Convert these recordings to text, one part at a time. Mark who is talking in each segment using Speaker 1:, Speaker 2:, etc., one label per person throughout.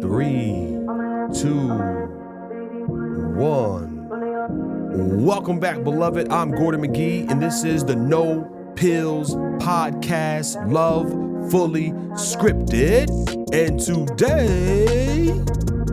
Speaker 1: 3, 2, 1. Welcome back, beloved. I'm Gordon McGhee, and this is the No Pillz Podcast, Love Fully Scripted. And today,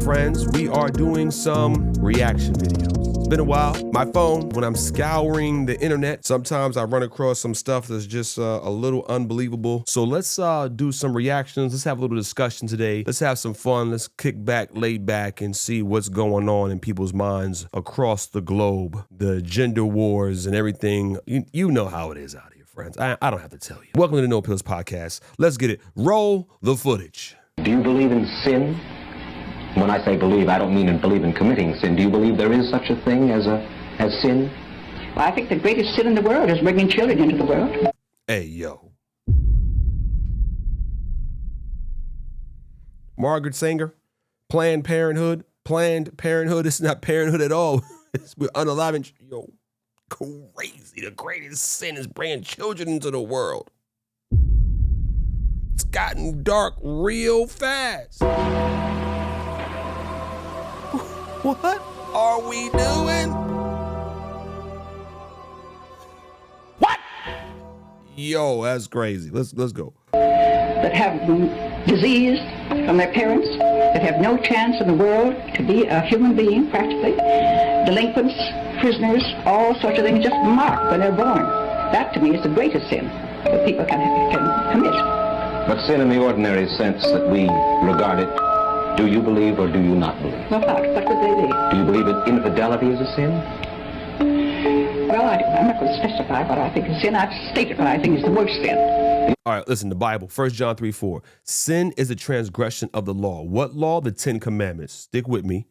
Speaker 1: friends, we are doing some reaction videos. It's been a while. My phone, when I'm scouring the internet, sometimes I run across some stuff that's just a little unbelievable. So let's do some reactions. Let's have a little discussion today. Let's have some fun. Let's kick back, lay back, and see what's going on in people's minds across the globe. The gender wars and everything. You know how it is out here, friends. I don't have to tell you. Welcome to the No Pillz Podcast. Let's get it. Roll the footage.
Speaker 2: Do you believe in sin? When I say believe, I don't mean believe in committing sin. Do you believe there is such a thing as sin?
Speaker 3: Well, I think the greatest sin in the world is bringing children into the world.
Speaker 1: Hey, yo. Margaret Sanger, Planned Parenthood. Planned Parenthood. It's not parenthood at all. We're unalive. Yo, crazy. The greatest sin is bringing children into the world. It's gotten dark real fast. What are we doing? What? Yo, that's crazy. Let's go.
Speaker 3: That have disease from their parents, that have no chance in the world to be a human being, practically. Delinquents, prisoners, all sorts of things just marked when they're born. That, to me, is the greatest sin that people can commit.
Speaker 2: But sin in the ordinary sense that we regard it, do you believe or do you not believe?
Speaker 3: Well, what would they be?
Speaker 2: Do you believe that infidelity is a sin?
Speaker 3: Well, I'm not going to specify what I think is sin. I've stated what I think is the worst sin.
Speaker 1: All right, listen, the Bible, 1 John 3:4. Sin is a transgression of the law. What law? The 10 Commandments. Stick with me.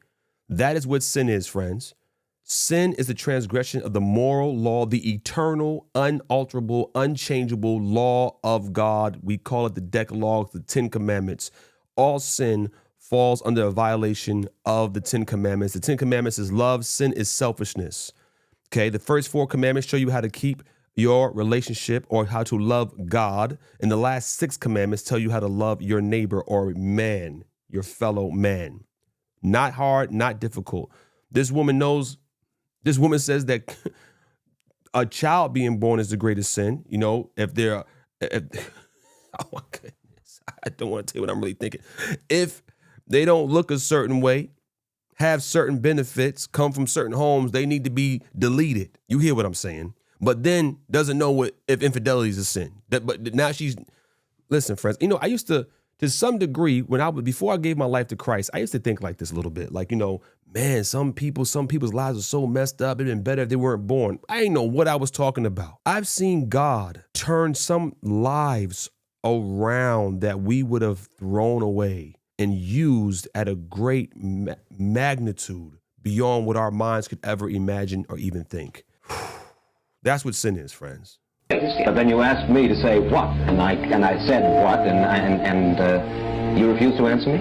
Speaker 1: That is what sin is, friends. Sin is the transgression of the moral law, the eternal, unalterable, unchangeable law of God. We call it the Decalogue, the 10 Commandments. All sin falls under a violation of the 10 Commandments. The 10 Commandments is love. Sin is selfishness. Okay, the first 4 commandments show you how to keep your relationship or how to love God. And the last 6 commandments tell you how to love your neighbor or man, your fellow man. Not hard, not difficult. This woman says that a child being born is the greatest sin. You know, oh my goodness, I don't want to tell you what I'm really thinking. If they don't look a certain way, have certain benefits, come from certain homes, they need to be deleted. You hear what I'm saying? But then doesn't know if infidelity is a sin. But now listen, friends, I used to some degree, before I gave my life to Christ, I used to think like this a little bit. Like, man, some people's lives are so messed up. It'd been better if they weren't born. I didn't know what I was talking about. I've seen God turn some lives around that we would have thrown away and used at a great magnitude beyond what our minds could ever imagine or even think. That's what sin is, friends.
Speaker 2: But then you asked me to say what, and I said what, and you refused to answer me?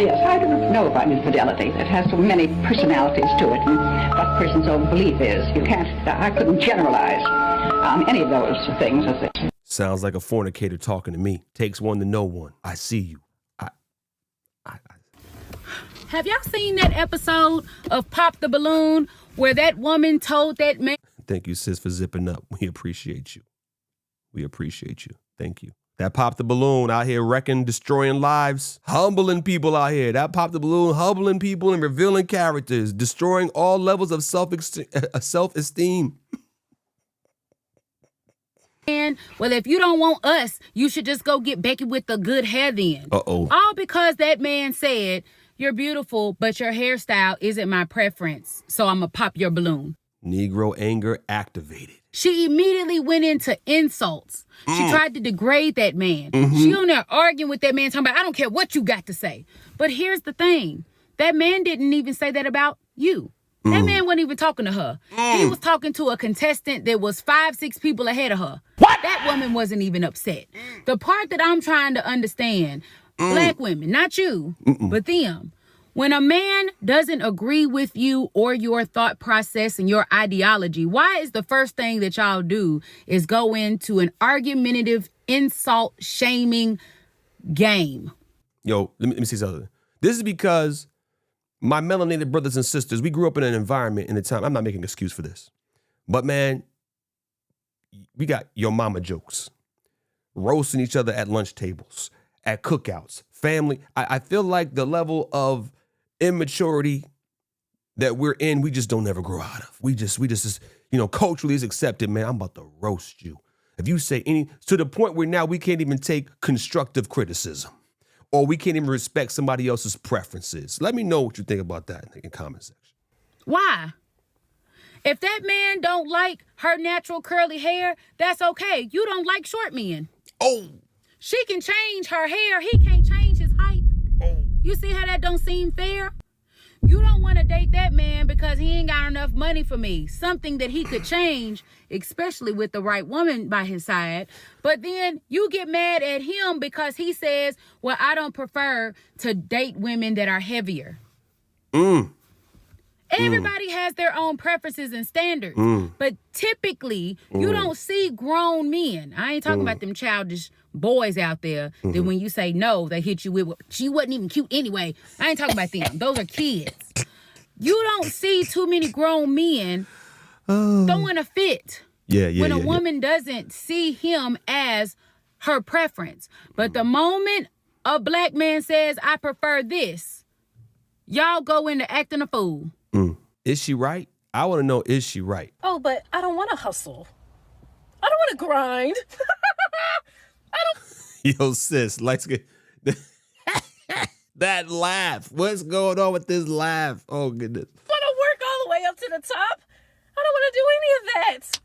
Speaker 3: Yes, I don't know about infidelity. It has so many personalities to it, and what a person's own belief is. I couldn't generalize any of those things.
Speaker 1: Sounds like a fornicator talking to me. Takes one to know one. I see you.
Speaker 4: Have y'all seen that episode of Pop the Balloon where that woman told that man?
Speaker 1: Thank you, sis, for zipping up. We appreciate you. Thank you. That Pop the Balloon out here wrecking, destroying lives, humbling people out here. That Pop the Balloon, humbling people and revealing characters, destroying all levels of self-esteem.
Speaker 4: And, well, if you don't want us, you should just go get Becky with the good hair then.
Speaker 1: Uh-oh.
Speaker 4: All because that man said, "You're beautiful, but your hairstyle isn't my preference, so I'm going to pop your balloon."
Speaker 1: Negro anger activated.
Speaker 4: She immediately went into insults. She tried to degrade that man. She on there arguing with that man, talking about, "I don't care what you got to say." But here's the thing. That man didn't even say that about you. That man wasn't even talking to her. He was talking to a contestant that was 5-6 people ahead of her. What? That woman wasn't even upset. The part that I'm trying to understand, black women, not you, but them. When a man doesn't agree with you or your thought process and your ideology, why is the first thing that y'all do is go into an argumentative, insult, shaming game?
Speaker 1: Yo, let me say something. This is because my melanated brothers and sisters, we grew up in an environment in a time, I'm not making an excuse for this, but man, we got your mama jokes, roasting each other at lunch tables, at cookouts, family. I feel like the level of immaturity that we're in, we just don't ever grow out of. We just, culturally is accepted, man. I'm about to roast you. If you say to the point where now we can't even take constructive criticism, or we can't even respect somebody else's preferences. Let me know what you think about that in the comment section.
Speaker 4: Why? If that man don't like her natural curly hair, that's okay. You don't like short men.
Speaker 1: Oh.
Speaker 4: She can change her hair. He can't change his height. Oh. You see how that don't seem fair? You don't want to date that man because he ain't got enough money for me. Something that he could change, especially with the right woman by his side. But then you get mad at him because he says, well, I don't prefer to date women that are heavier. Everybody has their own preferences and standards. But typically, you don't see grown men. I ain't talking about them childish boys out there that when you say no, they hit you with, she wasn't even cute anyway. I ain't talking about them. Those are kids. You don't see too many grown men throwing a fit when a woman doesn't see him as her preference. But the moment a black man says, I prefer this, y'all go into acting a fool.
Speaker 1: Is she right? I want to know, is she right?
Speaker 5: Oh, but I don't want to hustle. I don't want to grind. I don't.
Speaker 1: Yo, sis, let's get that laugh. What's going on with this laugh? Oh, goodness.
Speaker 5: I want to work all the way up to the top. I don't want to do any of that.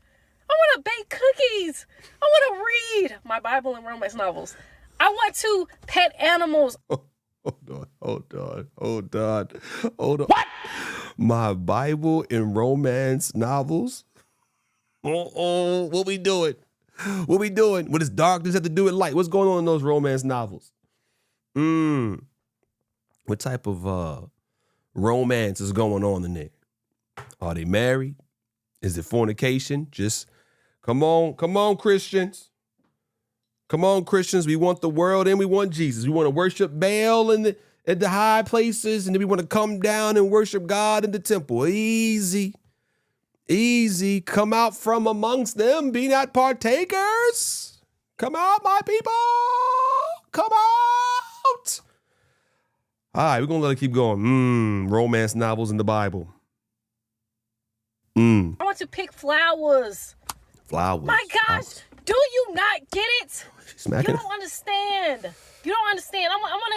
Speaker 5: I want to bake cookies. I want to read my Bible and romance novels. I want to pet animals.
Speaker 1: Hold on. What? My Bible and romance novels? What we doing? What we doing? What does darkness have to do with light? What's going on in those romance novels? What type of romance is going on in there? Are they married? Is it fornication? Just come on, Christians. Come on, Christians. We want the world and we want Jesus. We want to worship Baal at the high places, and then we want to come down and worship God in the temple. Easy. Come out from amongst them. Be not partakers. Come out, my people. Come out. All right, we're going to let it keep going. Romance novels in the Bible.
Speaker 5: I want to pick flowers.
Speaker 1: Flowers.
Speaker 5: My gosh, flowers. Do you not get it?
Speaker 1: You don't
Speaker 5: understand. You don't understand. I want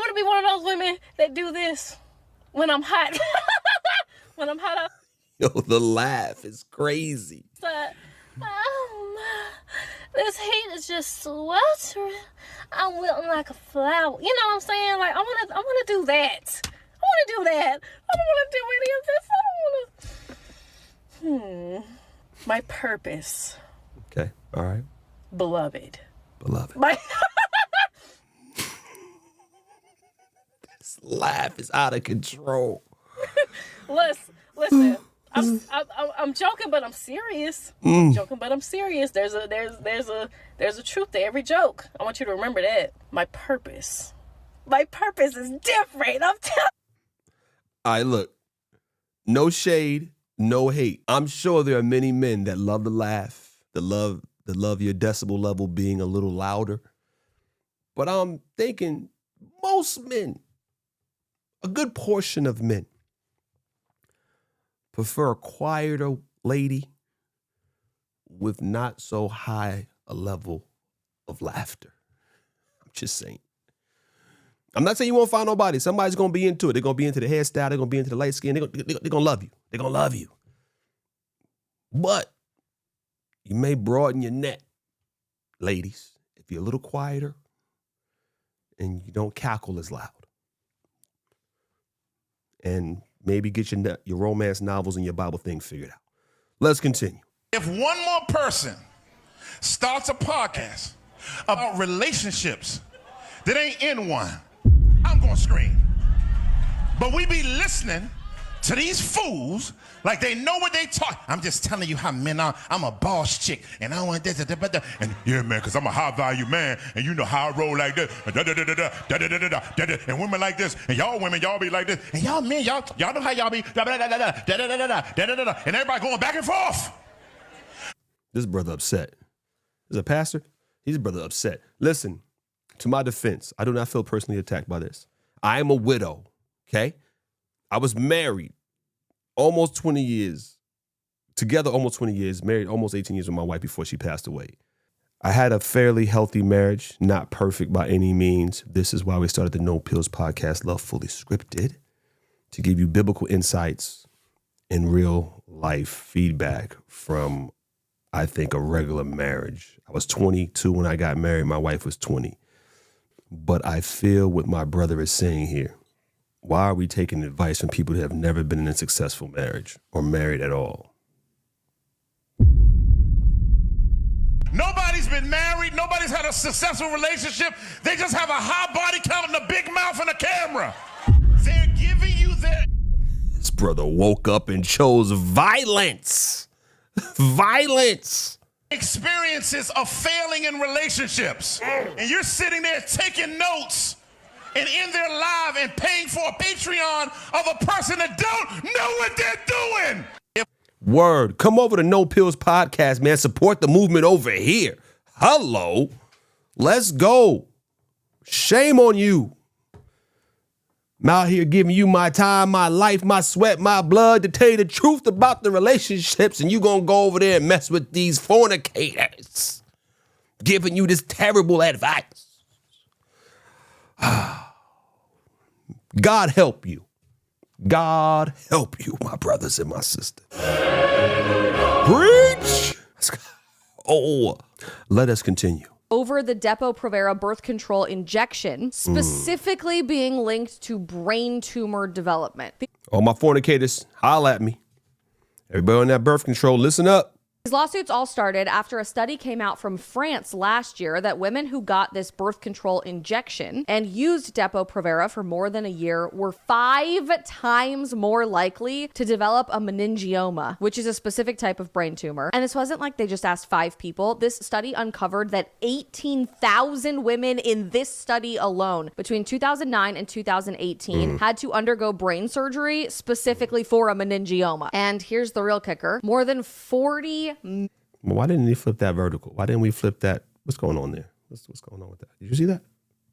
Speaker 5: to be one of those women that do this when I'm hot. When I'm hot.
Speaker 1: Yo, the laugh is crazy.
Speaker 5: But, this heat is just sweltering. I'm wilting like a flower. You know what I'm saying? Like I want to do that. I want to do that. I don't want to do any of this. I don't want to. My purpose.
Speaker 1: Okay. All right.
Speaker 5: Beloved.
Speaker 1: This laugh is out of control.
Speaker 5: Listen. I'm joking, but I'm serious. I'm joking, but I'm serious. There's a truth to every joke. I want you to remember that. My purpose is different. I'm telling.
Speaker 1: All right, look. No shade, no hate. I'm sure there are many men that love the laugh, that love your decibel level being a little louder. But I'm thinking most men, a good portion of men, prefer a quieter lady with not so high a level of laughter. I'm just saying. I'm not saying you won't find nobody. Somebody's going to be into it. They're going to be into the hairstyle. They're going to be into the light skin. They're going to love you. They're going to love you. But you may broaden your net, ladies, if you're a little quieter and you don't cackle as loud. And maybe get your romance novels and your Bible thing figured out. Let's continue.
Speaker 6: If one more person starts a podcast about relationships that ain't in one, I'm going to scream. But we be listening to these fools like they know what they talk. I'm just telling you how men are. I'm a boss chick, and I want this, and yeah, man, because I'm a high-value man, and you know how I roll like this, and women like this, and y'all women, y'all be like this, and y'all men, y'all know how y'all be, and everybody going back and forth.
Speaker 1: This brother upset. Is a pastor? He's brother upset. Listen, to my defense, I do not feel personally attacked by this. I am a widow, okay? I was married almost 20 years, together almost 20 years, married almost 18 years with my wife before she passed away. I had a fairly healthy marriage, not perfect by any means. This is why we started the No Pillz Podcast, Love Fully Scripted, to give you biblical insights and real life feedback from, I think, a regular marriage. I was 22 when I got married. My wife was 20. But I feel what my brother is saying here. Why are we taking advice from people who have never been in a successful marriage or married at all?
Speaker 6: Nobody's been married. Nobody's had a successful relationship. They just have a high body count and a big mouth and a camera. They're giving you their...
Speaker 1: This brother woke up and chose violence. Violence.
Speaker 6: Experiences of failing in relationships. And you're sitting there taking notes and in their live and paying for a Patreon of a person that don't know what they're doing.
Speaker 1: Word. Come over to No Pillz Podcast, man. Support the movement over here. Hello. Let's go. Shame on you. I'm out here giving you my time, my life, my sweat, my blood to tell you the truth about the relationships, and you gonna go over there and mess with these fornicators, giving you this terrible advice. God help you. God help you, my brothers and my sisters. Preach. Oh, let us continue.
Speaker 7: Over the Depo-Provera birth control injection, specifically being linked to brain tumor development.
Speaker 1: All my fornicators, holla at me. Everybody on that birth control, listen up.
Speaker 7: These lawsuits all started after a study came out from France last year that women who got this birth control injection and used Depo-Provera for more than a year were 5 times more likely to develop a meningioma, which is a specific type of brain tumor. And this wasn't like they just asked 5 people. This study uncovered that 18,000 women in this study alone between 2009 and 2018 had to undergo brain surgery specifically for a meningioma. And here's the real kicker. More than 40...
Speaker 1: Why didn't we flip that vertical? Why didn't we flip that? What's going on there? What's going on with that? Did you see that?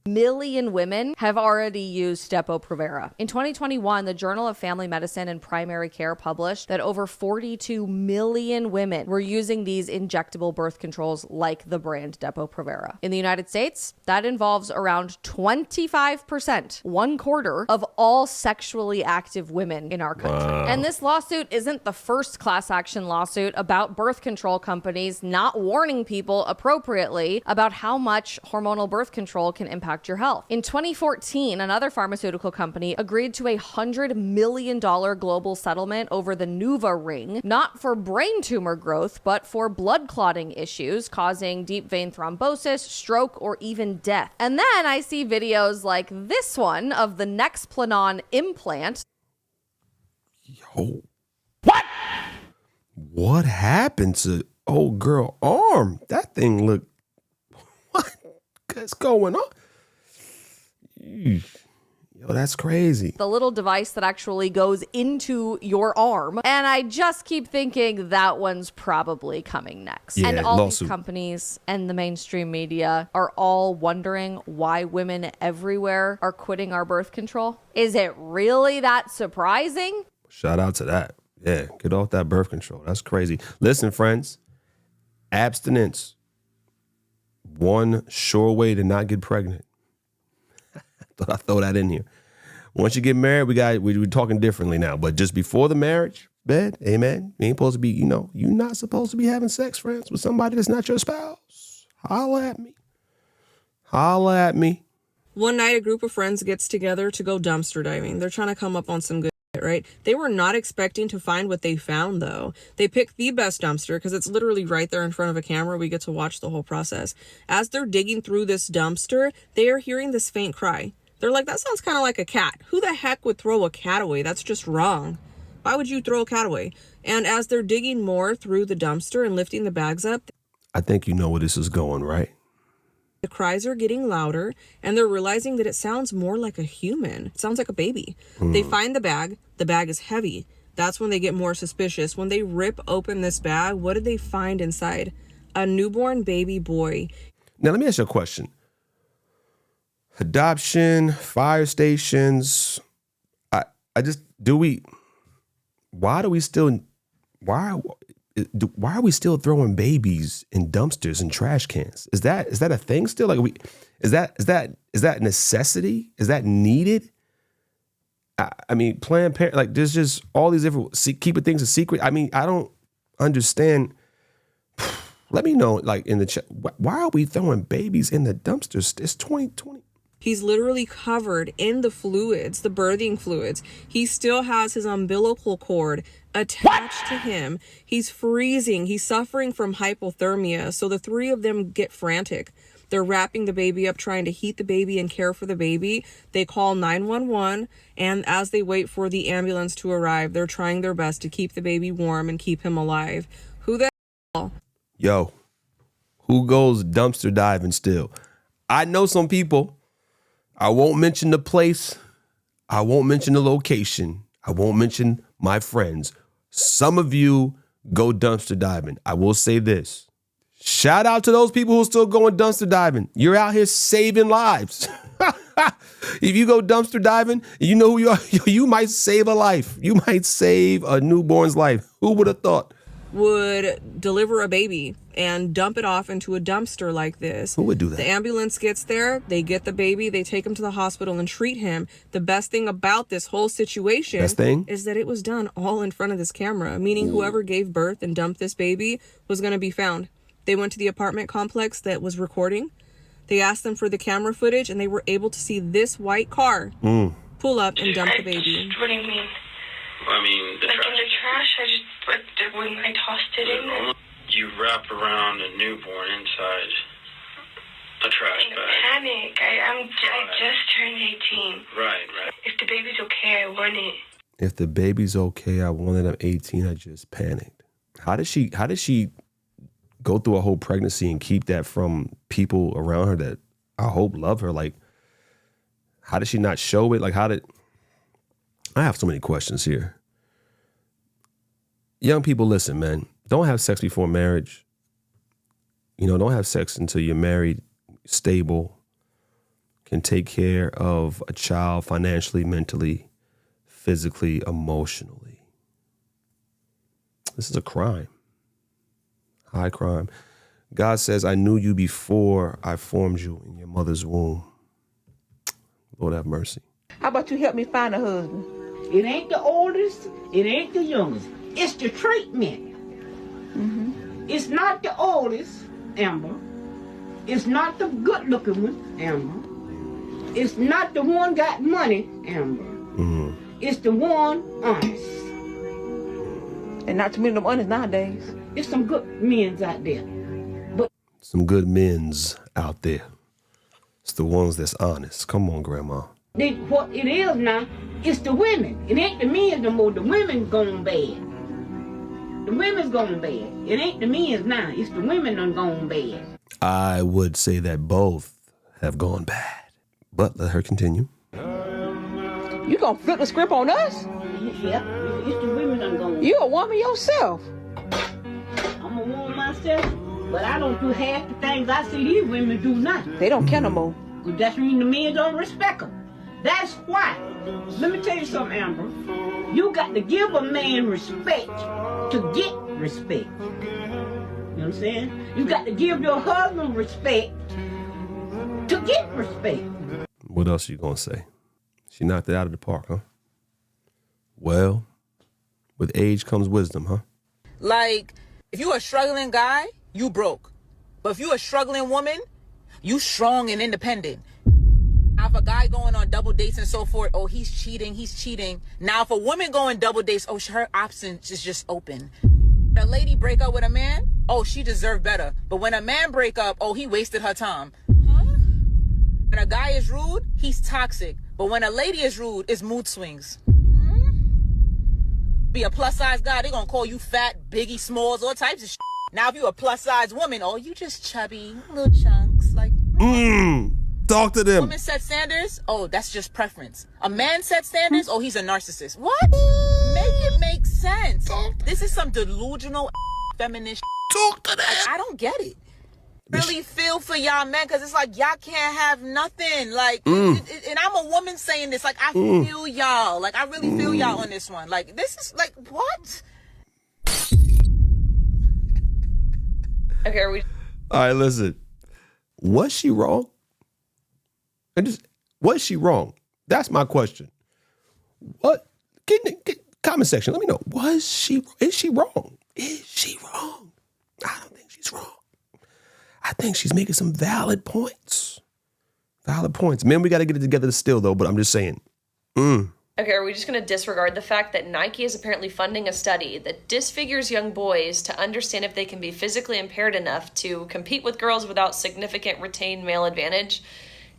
Speaker 7: million women have already used Depo-Provera. In 2021, the Journal of Family Medicine and Primary Care published that over 42 million women were using these injectable birth controls like the brand Depo-Provera. In the United States, that involves around 25%, 1/4 of all sexually active women in our country. Wow. And this lawsuit isn't the first class action lawsuit about birth control companies not warning people appropriately about how much hormonal birth control can impact your health. In 2014, another pharmaceutical company agreed to a $100 million global settlement over the Nuva ring, not for brain tumor growth, but for blood clotting issues causing deep vein thrombosis, stroke, or even death. And then I see videos like this one of the Nexplanon implant.
Speaker 1: Yo. What happened to old girl arm? That thing looked... What's going on? Yo, that's crazy.
Speaker 7: The little device that actually goes into your arm. And I just keep thinking that one's probably coming next.
Speaker 1: Yeah,
Speaker 7: and all
Speaker 1: lawsuit.
Speaker 7: These companies and the mainstream media are all wondering why women everywhere are quitting our birth control. Is it really that surprising?
Speaker 1: Shout out to that. Yeah, get off that birth control. That's crazy. Listen, friends, abstinence. One sure way to not get pregnant. Thought I'd throw that in here. Once you get married, we're talking differently now. But just before the marriage bed, amen, you ain't supposed to be, you're not supposed to be having sex, friends, with somebody that's not your spouse. Holla at me. Holla at me.
Speaker 8: One night, a group of friends gets together to go dumpster diving. They're trying to come up on some good shit, right? They were not expecting to find what they found, though. They picked the best dumpster because it's literally right there in front of a camera. We get to watch the whole process. As they're digging through this dumpster, they are hearing this faint cry. They're like, that sounds kind of like a cat. Who the heck would throw a cat away? That's just wrong. Why would you throw a cat away? And as they're digging more through the dumpster and lifting the bags up,
Speaker 1: I think you know where this is going, right?
Speaker 8: the cries are getting louder, and they're realizing that it sounds more like a human. It sounds like a baby. They find the bag. The bag is heavy. That's when they get more suspicious. When they rip open this bag, what did they find inside? A newborn baby boy.
Speaker 1: Now, let me ask you a question. Adoption, fire stations, why are we still throwing babies in dumpsters and trash cans? Is that a thing still? Like, is that necessity? Is that needed? I mean, Planned Parenthood, like, there's just all these different keeping things a secret. I mean, I don't understand. Let me know, like, in the chat, why are we throwing babies in the dumpsters? It's 2020.
Speaker 8: He's literally covered in the fluids, the birthing fluids. He still has his umbilical cord attached to him. He's freezing. He's suffering from hypothermia. So the three of them get frantic. They're wrapping the baby up, trying to heat the baby and care for the baby. They call 911, and as they wait for the ambulance to arrive, they're trying their best to keep the baby warm and keep him alive. Who the hell?
Speaker 1: Yo, who goes dumpster diving still? I know some people. I won't mention the place. I won't mention the location. I won't mention my friends. Some of you go dumpster diving. I will say this. Shout out to those people who are still going dumpster diving. You're out here saving lives. If you go dumpster diving, you know who you are. You might save a life. You might save a newborn's life. Who would have thought?
Speaker 8: Would deliver a baby and dump it off into a dumpster like this.
Speaker 1: Who would do that?
Speaker 8: The ambulance gets there, they get the baby, they take him to the hospital and treat him. The best thing about this whole situation is that it was done all in front of this camera, meaning whoever gave birth and dumped this baby was going to be found. They went to the apartment complex that was recording. They asked them for the camera footage, and they were able to see this white car pull up and dump the baby.
Speaker 9: What do you mean?
Speaker 10: I mean, the
Speaker 9: like
Speaker 10: trash.
Speaker 9: in the trash? I just when I tossed it in.
Speaker 10: You wrap around a newborn inside a trash
Speaker 9: In
Speaker 10: bag.
Speaker 9: a panic. I just turned 18.
Speaker 10: Right.
Speaker 9: If the baby's okay, I want it.
Speaker 1: If the baby's okay, I wanted. I'm 18. I just panicked. How did she go through a whole pregnancy and keep that from people around her that I hope love her? Like, how did she not show it? Like, I have so many questions here. Young people, listen, man. Don't have sex before marriage. You know, don't have sex until you're married, stable, can take care of a child financially, mentally, physically, emotionally. This is a crime. High crime. God says, I knew you before I formed you in your mother's womb. Lord have mercy.
Speaker 11: How about you help me find a husband?
Speaker 12: It ain't the oldest, it ain't the youngest. It's the treatment. It's not the oldest, Amber. It's not the good-looking one, Amber. It's not the one got money, Amber. It's the one honest.
Speaker 11: And not too many of them honest nowadays.
Speaker 12: It's some good men's out there. But
Speaker 1: some good men's out there. It's the ones that's honest. Come on, Grandma.
Speaker 12: What it is now, it's the women. It ain't the men no more. The women gone bad. The women's gone bad. It ain't the men's now. It's the women done gone bad.
Speaker 1: I would say that both have gone bad. But let her continue.
Speaker 11: You gonna flip the script on us?
Speaker 12: Yeah, it's the women done gone bad.
Speaker 11: You a woman yourself.
Speaker 12: I'm a woman myself, but I don't do half the things I see these women do now.
Speaker 11: They don't care no more.
Speaker 12: That's when the men don't respect them. That's why. Let me tell you something, Amber. You got to give a man respect to get respect. You know what I'm saying? You got to give your husband respect to get respect.
Speaker 1: What else are you going to say? She knocked it out of the park, huh? Well, with age comes wisdom, huh?
Speaker 13: Like, if you a struggling guy, you broke. But if you a struggling woman, you strong and independent. Now, if a guy going on double dates and so forth, oh, he's cheating. Now, if a woman going double dates, oh, her options is just open. When a lady break up with a man, oh, she deserved better. But when a man break up, oh, he wasted her time. When a guy is rude, he's toxic. But when a lady is rude, it's mood swings. be a plus size guy, they gonna call you fat, Biggie Smalls, all types of shit. Now if you a plus size woman, oh, you just chubby, little chunks, like.
Speaker 1: Talk to them.
Speaker 13: Woman set standards, oh, that's just preference. A man set standards, oh, he's a narcissist. What? Make it make sense. This is some delusional feminist.
Speaker 1: Talk to them.
Speaker 13: I don't get it. Really feel for y'all men, because it's like y'all can't have nothing. Like, and I'm a woman saying this. Like, I feel y'all. Like, I really feel y'all on this one. Like, this is like, what?
Speaker 7: Okay, are we?
Speaker 1: All right, listen. Was she wrong? Was she wrong? That's my question. What? Comment section. Let me know. Is she wrong? Is she wrong? I don't think she's wrong. I think she's making some valid points. Valid points. Man, we got to get it together still, though, but I'm just saying.
Speaker 7: Okay, are we just going to disregard the fact that Nike is apparently funding a study that disfigures young boys to understand if they can be physically impaired enough to compete with girls without significant retained male advantage?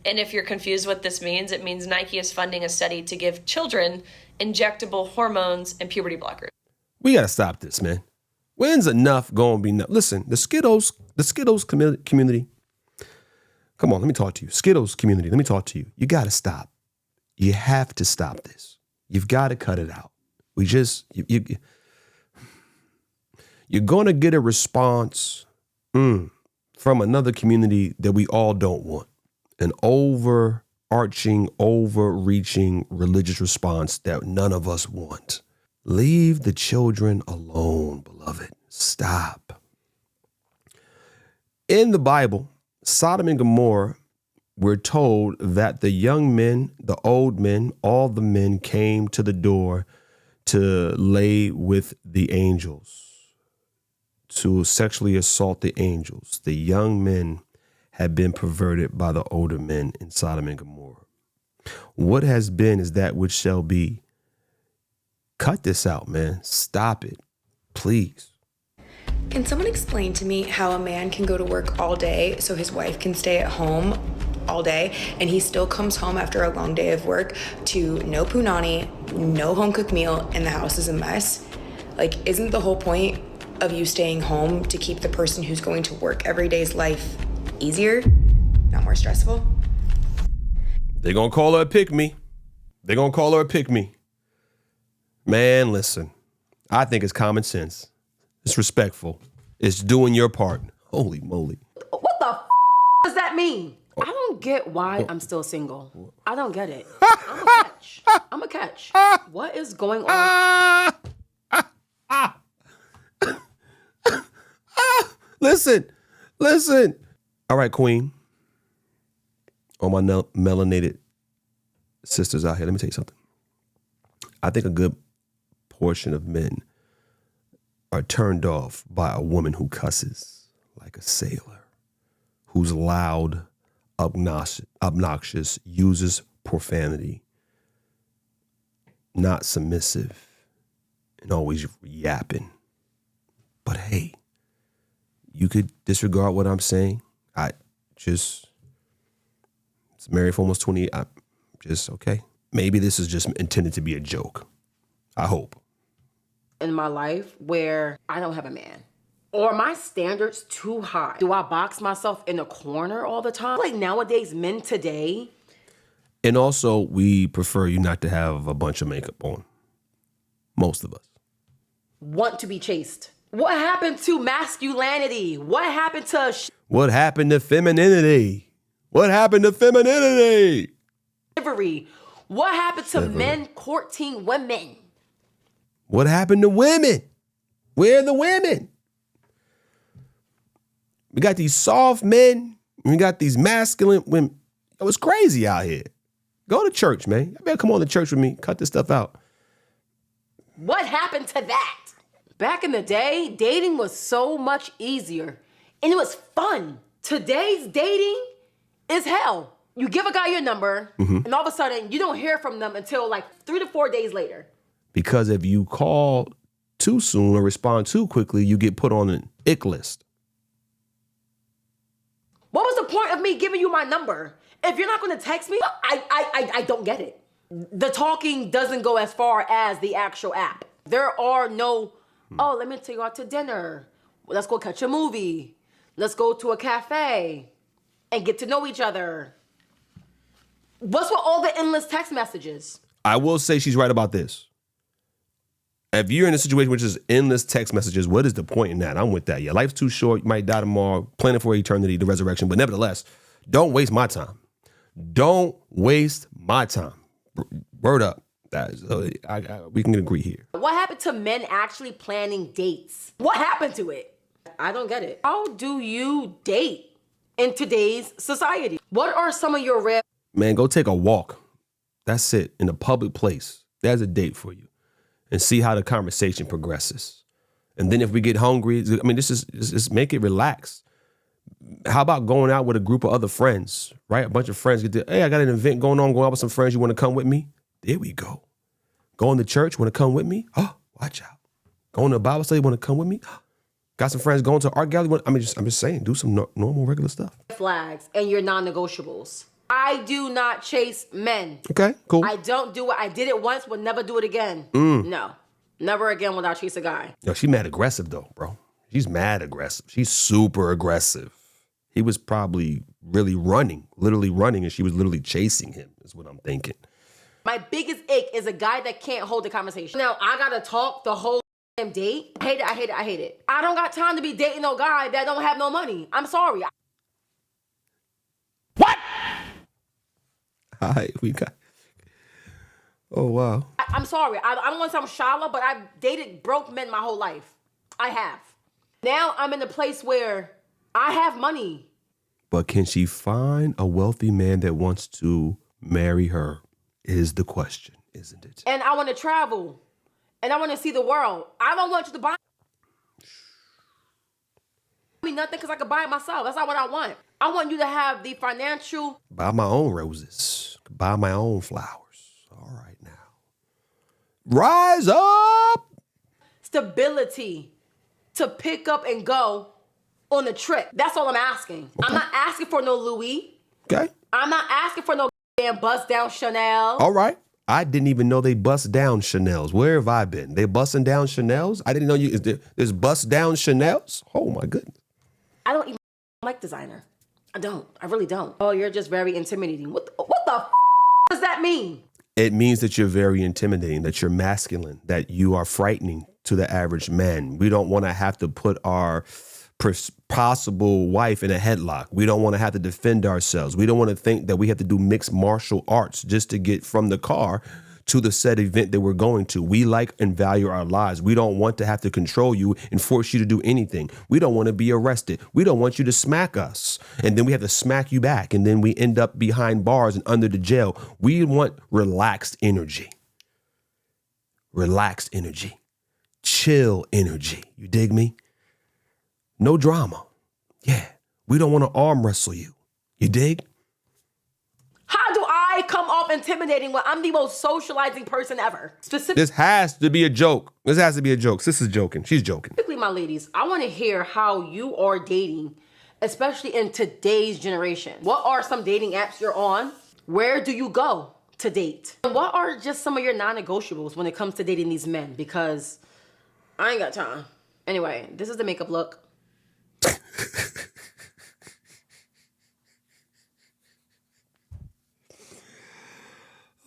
Speaker 7: And if you're confused what this means, it means Nike is funding a study to give children injectable hormones and puberty blockers.
Speaker 1: We got to stop this, man. When's enough going to be enough? Listen, the Skittles community. Come on, let me talk to you. Skittles community, let me talk to you. You got to stop. You have to stop this. You've got to cut it out. You're going to get a response from another community that we all don't want. An overarching, overreaching religious response that none of us want. Leave the children alone, beloved. Stop. In the Bible, Sodom and Gomorrah, we're told that the young men, the old men, all the men came to the door to lay with the angels, to sexually assault the angels. The young men had been perverted by the older men in Sodom and Gomorrah. What has been is that which shall be. Cut this out, man. Stop it, please.
Speaker 14: Can someone explain to me how a man can go to work all day so his wife can stay at home all day and he still comes home after a long day of work to no punani, no home-cooked meal, and the house is a mess? Like, isn't the whole point of you staying home to keep the person who's going to work every day's life easier, not more stressful?
Speaker 1: They're going to call her a pick-me. Man, listen, I think it's common sense. It's respectful. It's doing your part. Holy moly.
Speaker 15: What the does that mean? I don't get why I'm still single. I don't get it. I'm a catch. What is going on?
Speaker 1: Listen. All right, Queen. All my melanated sisters out here, let me tell you something. I think a good portion of men are turned off by a woman who cusses like a sailor, who's loud, obnoxious, uses profanity, not submissive, and always yapping. But hey, you could disregard what I'm saying. It's married for almost 20 years. Okay. Maybe this is just intended to be a joke. I hope.
Speaker 15: In my life where I don't have a man. Or my standards too high. Do I box myself in a corner all the time? Like nowadays, men today.
Speaker 1: And also, we prefer you not to have a bunch of makeup on. Most of us.
Speaker 15: Want to be chaste. What happened to masculinity? What happened to...
Speaker 1: What happened to femininity? What happened to femininity?
Speaker 15: Chivalry. What happened to men courting women?
Speaker 1: What happened to women? Where are the women? We got these soft men. We got these masculine women. It was crazy out here. Go to church, man. You better come on to church with me. Cut this stuff out.
Speaker 15: What happened to that? Back in the day, dating was so much easier. And it was fun. Today's dating is hell. You give a guy your number, and all of a sudden, you don't hear from them until like 3 to 4 days later.
Speaker 1: Because if you call too soon or respond too quickly, you get put on an ick list.
Speaker 15: What was the point of me giving you my number? If you're not going to text me, I don't get it. The talking doesn't go as far as the actual app. There are no, oh, let me take you out to dinner. Let's go catch a movie. Let's go to a cafe and get to know each other. What's with all the endless text messages?
Speaker 1: I will say she's right about this. If you're in a situation which is endless text messages, what is the point in that? I'm with that. Yeah, life's too short. You might die tomorrow. Planning for eternity, the resurrection. But nevertheless, don't waste my time. Don't waste my time. Word up. That is, we can agree here.
Speaker 15: What happened to men actually planning dates? What happened to it? I don't get it. How do you date in today's society? What are some of your red?
Speaker 1: Man, go take a walk. That's it. In a public place. There's a date for you. And see how the conversation progresses. And then if we get hungry, I mean, just make it relaxed. How about going out with a group of other friends, right? A bunch of friends get to, hey, I got an event going on, going out with some friends. You want to come with me? There we go. Going to church, want to come with me? Oh, watch out. Going to a Bible study, want to come with me? Got some friends going to art gallery. I'm just saying, do some normal, regular stuff.
Speaker 15: Flags and your non-negotiables. I do not chase men.
Speaker 1: Okay, cool.
Speaker 15: I don't do it. I did it once, would never do it again. No, never again will I chase a guy.
Speaker 1: Yo, she mad aggressive though, bro. She's mad aggressive. She's super aggressive. He was probably really literally running, and she was literally chasing him, is what I'm thinking.
Speaker 15: My biggest ick is a guy that can't hold a conversation. Now, I gotta talk the whole damn date. I hate it. I don't got time to be dating no guy that don't have no money. I'm sorry. What?
Speaker 1: All right, we got. Oh, wow.
Speaker 15: I'm sorry. I don't want to sound shallow, but I've dated broke men my whole life. I have. Now I'm in a place where I have money.
Speaker 1: But can she find a wealthy man that wants to marry her is the question, isn't it?
Speaker 15: And I want to travel. And I want to see the world. I don't want you to buy me nothing because I could buy it myself. That's not what I want. I want you to have the financial.
Speaker 1: Buy my own roses. Buy my own flowers. All right now. Rise up.
Speaker 15: Stability to pick up and go on a trip. That's all I'm asking. Okay. I'm not asking for no Louis.
Speaker 1: Okay.
Speaker 15: I'm not asking for no damn bust down Chanel.
Speaker 1: All right. I didn't even know they bust down Chanels. Where have I been? They busting down Chanels? I didn't know there's bust down Chanels? Oh my goodness.
Speaker 15: I don't even like designer. I don't. I really don't. Oh, you're just very intimidating. What the does that mean?
Speaker 1: It means that you're very intimidating, that you're masculine, that you are frightening to the average man. We don't want to have to put our possible wife in a headlock. We don't want to have to defend ourselves. We don't want to think that we have to do mixed martial arts just to get from the car to the said event that we're going to. We like and value our lives. We don't want to have to control you and force you to do anything. We don't want to be arrested. We don't want you to smack us. And then we have to smack you back. And then we end up behind bars and under the jail. We want relaxed energy. Relaxed energy. Chill energy. You dig me? No drama. Yeah. We don't want to arm wrestle you. You dig?
Speaker 15: How do I come off intimidating when I'm the most socializing person ever?
Speaker 1: This has to be a joke. This has to be a joke. Sis is joking. She's joking.
Speaker 15: Specifically, my ladies, I want to hear how you are dating, especially in today's generation. What are some dating apps you're on? Where do you go to date? And what are just some of your non-negotiables when it comes to dating these men? Because I ain't got time. Anyway, this is the makeup look.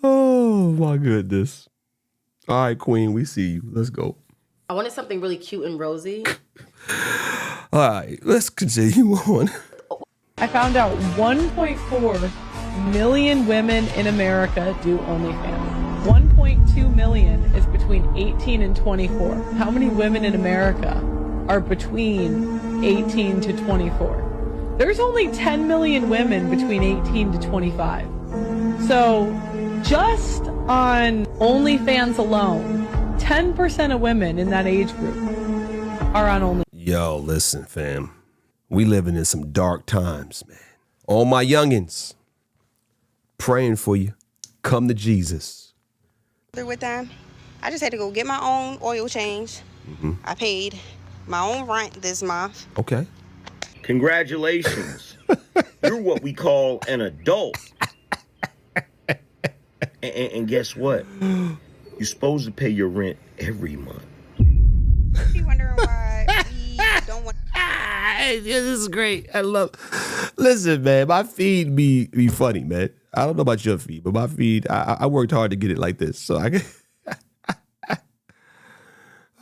Speaker 1: Oh my goodness. All right, Queen, we see you. Let's go.
Speaker 15: I wanted something really cute and rosy.
Speaker 1: All right, let's continue on.
Speaker 16: I found out 1.4 million women in America do OnlyFans. 1.2 million is between 18 and 24. How many women in America are between 18 to 24? There's only 10 million women between 18 to 25. So just on OnlyFans alone, 10% of women in that age group are on OnlyFans.
Speaker 1: Yo, listen, fam. We living in some dark times, man. All my youngins, praying for you. Come to Jesus.
Speaker 17: With them, I just had to go get my own oil change.
Speaker 1: Mm-hmm.
Speaker 17: I paid my own rent this month.
Speaker 1: Okay.
Speaker 18: Congratulations. You're what we call an adult. And guess what? You're supposed to pay your rent every month.
Speaker 17: You wondering why we don't want.
Speaker 1: This is great. I love. Listen, man, my feed be funny, man. I don't know about your feed, but my feed, I worked hard to get it like this, so I can.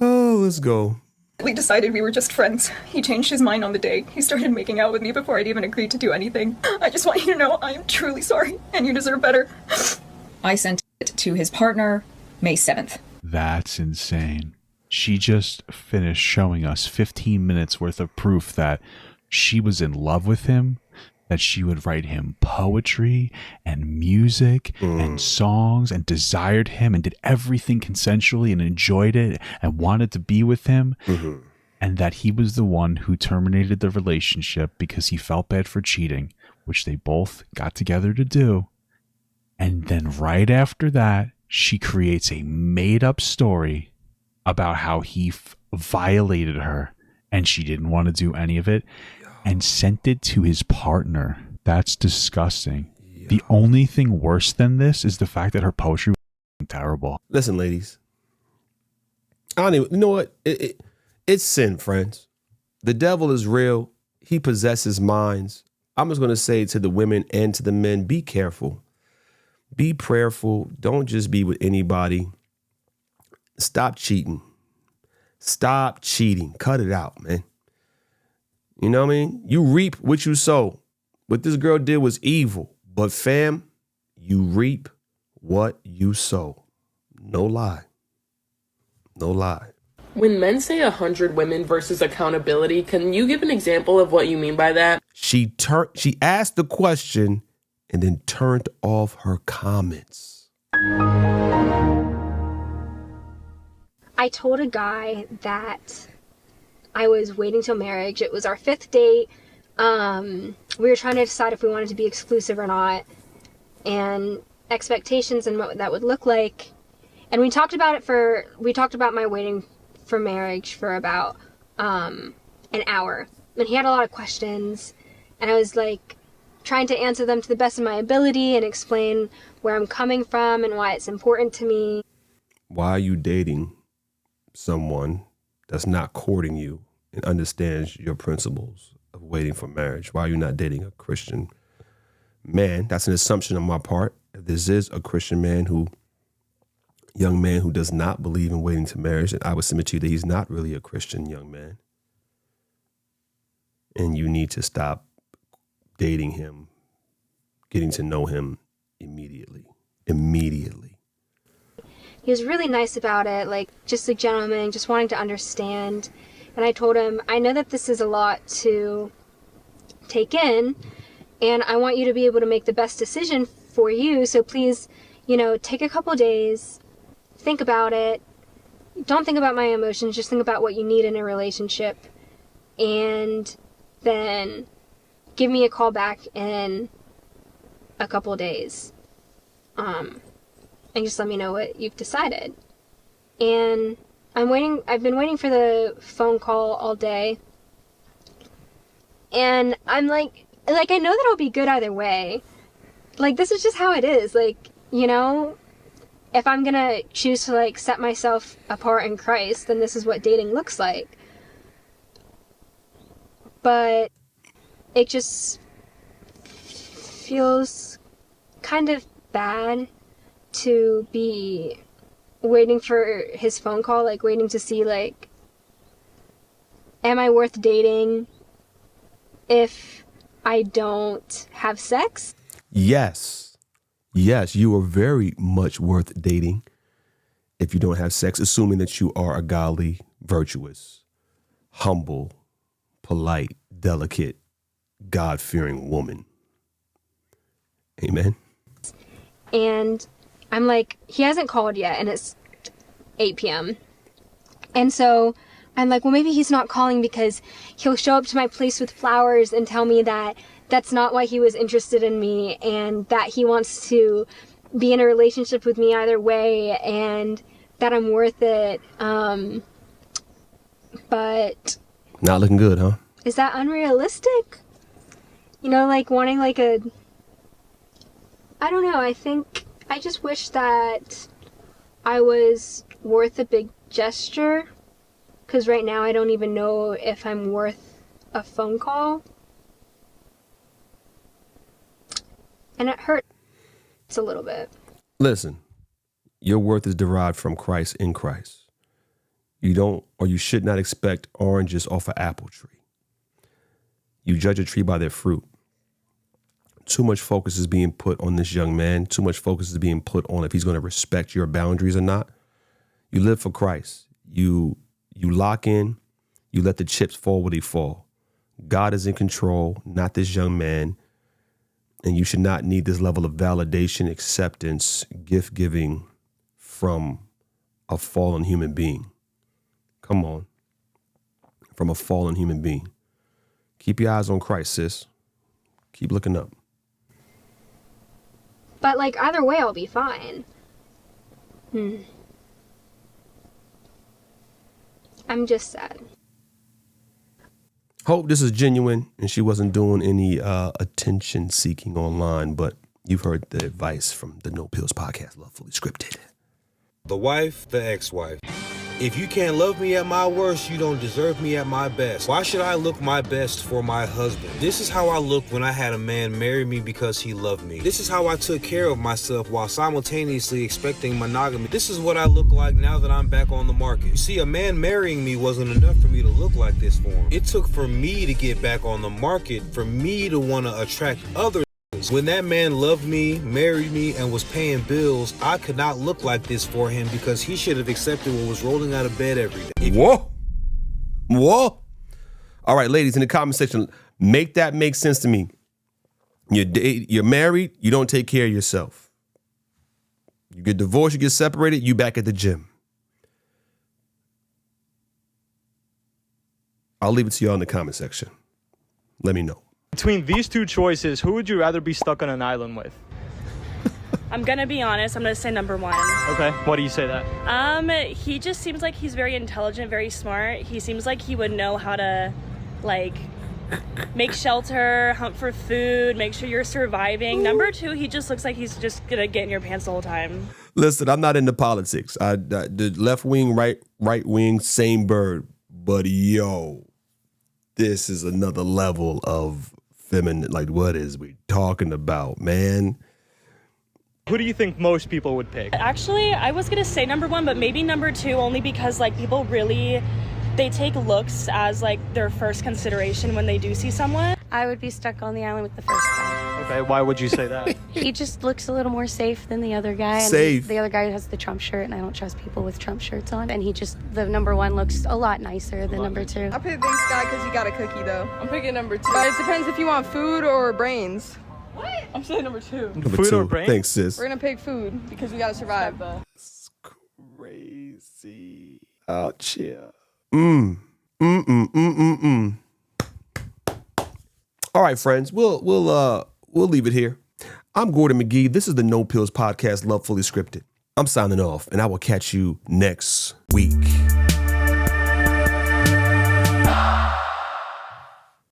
Speaker 1: Oh, let's go.
Speaker 19: We decided we were just friends. He changed his mind on the day. He started making out with me before I'd even agreed to do anything. I just want you to know I am truly sorry, and you deserve better. I sent it to his partner May 7th.
Speaker 20: That's insane. She just finished showing us 15 minutes worth of proof that she was in love with him, that she would write him poetry and music and songs and desired him and did everything consensually and enjoyed it and wanted to be with him. And that he was the one who terminated the relationship because he felt bad for cheating, which they both got together to do. And then right after that, she creates a made-up story about how he violated her and she didn't want to do any of it and sent it to his partner. That's disgusting. The only thing worse than this is the fact that her poetry was terrible.
Speaker 1: Listen, ladies. I don't even, you know what? It's sin, friends. The devil is real. He possesses minds. I'm just going to say to the women and to the men, be careful. Be prayerful. Don't just be with anybody. Stop cheating. Stop cheating. Cut it out, man. You know what I mean? You reap what you sow. What this girl did was evil. But fam, you reap what you sow. No lie. No lie.
Speaker 21: When men say 100 women versus accountability, can you give an example of what you mean by that?
Speaker 1: She asked the question and then turned off her comments.
Speaker 22: I told a guy that I was waiting till marriage. It was our 5th date. We were trying to decide if we wanted to be exclusive or not, and expectations and what that would look like. And we talked about my waiting for marriage for about an hour. And he had a lot of questions, and I was like trying to answer them to the best of my ability and explain where I'm coming from and why it's important to me.
Speaker 1: Why are you dating someone that's not courting you and understands your principles of waiting for marriage? Why are you not dating a Christian man? That's an assumption on my part. If this is a Christian young man who does not believe in waiting to marriage, and I would submit to you that he's not really a Christian young man. And you need to stop dating him, getting to know him immediately.
Speaker 22: He was really nice about it, like just a gentleman, just wanting to understand. And I told him, I know that this is a lot to take in, and I want you to be able to make the best decision for you. So please, take a couple days, think about it. Don't think about my emotions, just think about what you need in a relationship. And then give me a call back in a couple days. And just let me know what you've decided. And I've been waiting for the phone call all day. And I'm like I know that it'll be good either way. Like, this is just how it is. Like, if I'm gonna choose to set myself apart in Christ, then this is what dating looks like. But it just feels kind of bad to be waiting for his phone call, waiting to see, am I worth dating if I don't have sex?
Speaker 1: Yes, you are very much worth dating if you don't have sex, assuming that you are a godly, virtuous, humble, polite, delicate, God-fearing woman. Amen.
Speaker 22: And I'm like, he hasn't called yet, and it's 8 p.m. And so I'm like, well, maybe he's not calling because he'll show up to my place with flowers and tell me that that's not why he was interested in me, and that he wants to be in a relationship with me either way, and that I'm worth it. But
Speaker 1: not looking good, huh?
Speaker 22: Is that unrealistic? Wanting I don't know, I just wish that I was worth a big gesture, because right now I don't even know if I'm worth a phone call. And it hurts a little bit.
Speaker 1: Listen, your worth is derived from Christ in Christ. You don't, or you should not expect oranges off an apple tree. You judge a tree by their fruit. Too much focus is being put on this young man. Too much focus is being put on if he's going to respect your boundaries or not. You live for Christ. You lock in. You let the chips fall where they fall. God is in control, not this young man. And you should not need this level of validation, acceptance, gift giving from a fallen human being. Come on. From a fallen human being. Keep your eyes on Christ, sis. Keep looking up.
Speaker 22: But, like, either way, I'll be fine. I'm just sad.
Speaker 1: Hope this is genuine and she wasn't doing any attention seeking online, but you've heard the advice from the No Pillz Podcast, Love Fully Scripted.
Speaker 2: The wife, the ex-wife. If you can't love me at my worst, you don't deserve me at my best. Why should I look my best for my husband? This is how I looked when I had a man marry me because he loved me. This is how I took care of myself while simultaneously expecting monogamy. This is what I look like now that I'm back on the market. You see, a man marrying me wasn't enough for me to look like this for him. It took for me to get back on the market, for me to want to attract others. When that man loved me, married me, and was paying bills, I could not look like this for him because he should have accepted what was rolling out of bed every day.
Speaker 1: Whoa. All right, ladies, in the comment section, make that make sense to me. You're married, you don't take care of yourself. You get divorced, you get separated, you back at the gym. I'll leave it to y'all in the comment section. Let me know.
Speaker 3: Between these two choices, who would you rather be stuck on an island with?
Speaker 23: I'm gonna be honest, I'm gonna say number one.
Speaker 3: Okay, why do you say that?
Speaker 23: He just seems like he's very intelligent, very smart. He seems like he would know how to, like, make shelter, hunt for food, make sure you're surviving. Number two, he just looks like he's just gonna get in your pants the whole time.
Speaker 1: Listen, I'm not into politics. The left wing, right wing, same bird. But yo, this is another level of feminine. Like, what is we talking about, man?
Speaker 3: Who do you think most people would pick?
Speaker 23: Actually, I was gonna say number one, but maybe number two, only because, like, people really, they take looks as, like, their first consideration when they do see someone.
Speaker 24: I would be stuck on the island with the first guy.
Speaker 3: Okay, why would you say that?
Speaker 24: He just looks a little more safe than the other guy. And
Speaker 1: safe.
Speaker 24: The other guy has the Trump shirt, and I don't trust people with Trump shirts on. And the number one looks a lot nicer than number two.
Speaker 25: I'll pick this guy because he got a cookie, though. I'm picking number two. But it depends if you want food or brains.
Speaker 23: What? I'm saying number two.
Speaker 1: Food or brains? Thanks, sis.
Speaker 25: We're going to pick food because we got to survive.
Speaker 1: It's crazy. Ouch, yeah. All right, friends, we'll leave it here. I'm Gordon McGhee. This is the No Pillz Podcast, Love Fully Scripted. I'm signing off, and I will catch you next week.